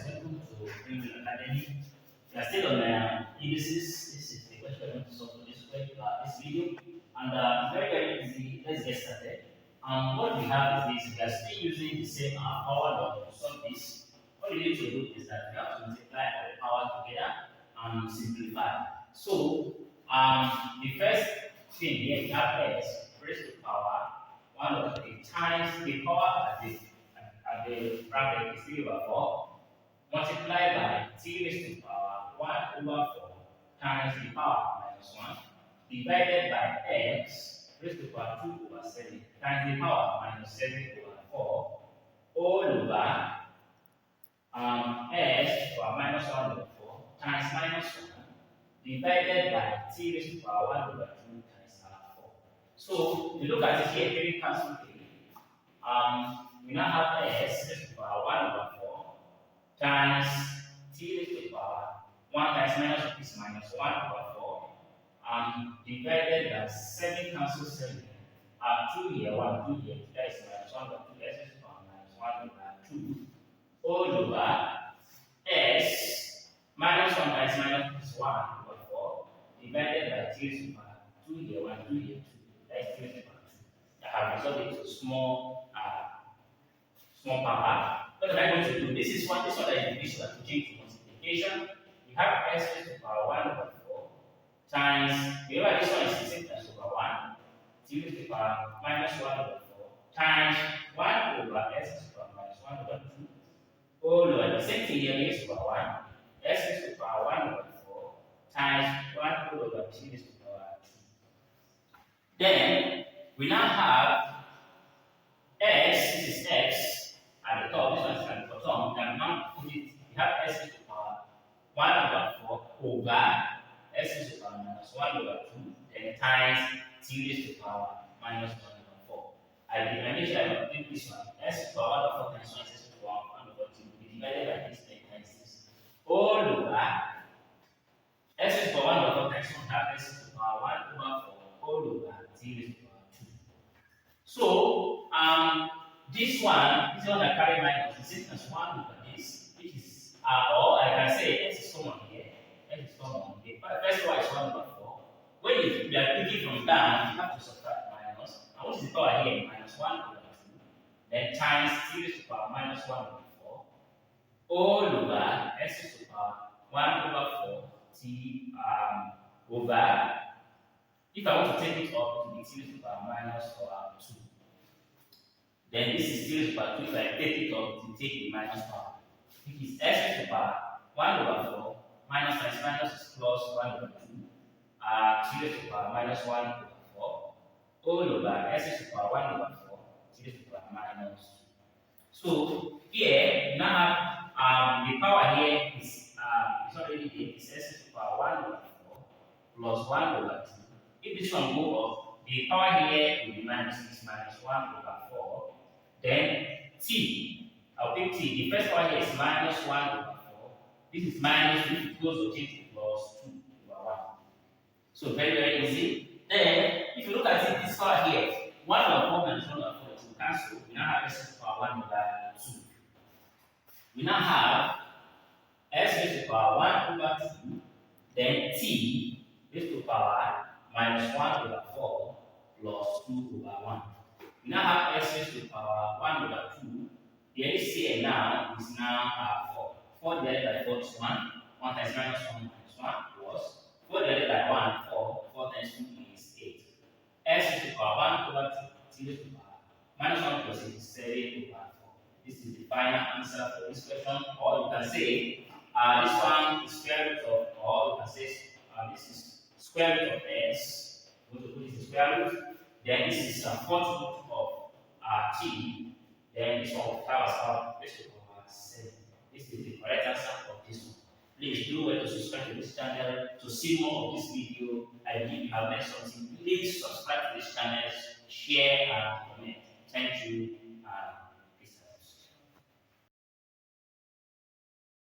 guys, welcome to Brainwace Academy. We are still on indices. This is the question we're going to solve for this video, and it's very very easy. Let's get started. What we have is this: we are still using the same power law to solve this. What we need to do is that we have to multiply all the powers together and simplify. So the first thing here we have s raised to power 1 over 3 times the power at the bracket is 3 over 4 multiplied by t raised to power 1 over 4 times the power minus 1 divided by x raised to power 2 over 7 times the power minus 7 over 4 all over s to power minus 1 over 4 times minus 1 divided by t raised to power 1 over 2 times 4. So if you look at it here, 3 cancel 3. We now have s raised to power 1 over 4 times t raised to power 1 times minus is minus 1 over 4 divided by 7 cancel 7. 2 here, 1, 2 here, that is minus 1 over 2 s raised to power minus 1 over 2 all over s minus 1 times minus is 1 over 4 divided by t raised to power 2 here, 1, 2 here, 2. That is t raised to power 2. I have resolved it to small power. What am I going to do? This is one that is division to change to multiplication. We have s raised to power 1 over 4 times, remember this one is the same as over 1, t raised to power minus 1 over 4 times 1 over s raised to power minus 1 over 2 all over the same thing here is over 1, s raised to power 1 over 4 times 1 all over t raised to power 2. Then we now have s, this is x at the top, this one is at the bottom. We can now put it, we have s raised to power 1 over 4 over s raised to power minus 1 over 2, then times t raised to power minus 1 over 4. I make sure I complete this one. S raised to power 1 over 4 times 1 is to power 1 over 2 will be divided by this 10 times this. All over s raised to power 1 over 4 times 1 have s raised to power 1 over 4 all over t raised to power 2. So this one that carry minus is equal to 1 over this, which is or I can say s is common here, s is common here. But the first one is 1 over 4. When we are picking from down, you have to subtract minus. And what is the power here? Minus 1 over 2. Then times t raised to power minus 1 over 4 all over s raised to power 1 over 4 t over, if I want to take it up to be t raised to power minus 2. Then this is t raised to power 2. If I take it up to take the minus power, which is s raised to power 1 over 4 minus times minus is plus 1 over 2 t raised to power minus 1 over 4 all over s raised to power 1 over 4 t raised to power minus 2. So here now the power here is already here. It's s raised to power 1 over 4 plus 1 over 2. If this one go up, the power here will be minus 6 minus 1 over 4. Then t, I'll pick t. The first power here is minus 1 over 4. This is minus 2. It goes to change to plus 2 over 1. So very very easy. Then if you look at it, this power here, 1 over 4 minus 1 over 4 to cancel. We now have s raised to power 1 over 2. We now have s raised to power 1 over 2. Then t raised to power minus 1 over 4 plus 2 over 1. We now have s raised to power 1 over 2. The HCl now is now 4. 4 divided by 4 is 1. 1 times minus 1 minus 1 plus 4 divided by 1, 4. 4 times 2 is 8. S raised to power 1 over 2. T raised to power minus 1 plus 8 is 7 over 4. This is the final answer for this question. Or you can say this one is square root of, or you can say this is square root of s. We're going to put it in square root. Then this is fourth root of t. Then this one will have us out raised to power 7. This is the correct answer of this one. Please do well to subscribe to this channel to see more of this video. I believe you have learned something. Please subscribe to this channel, share and comment. Thank you.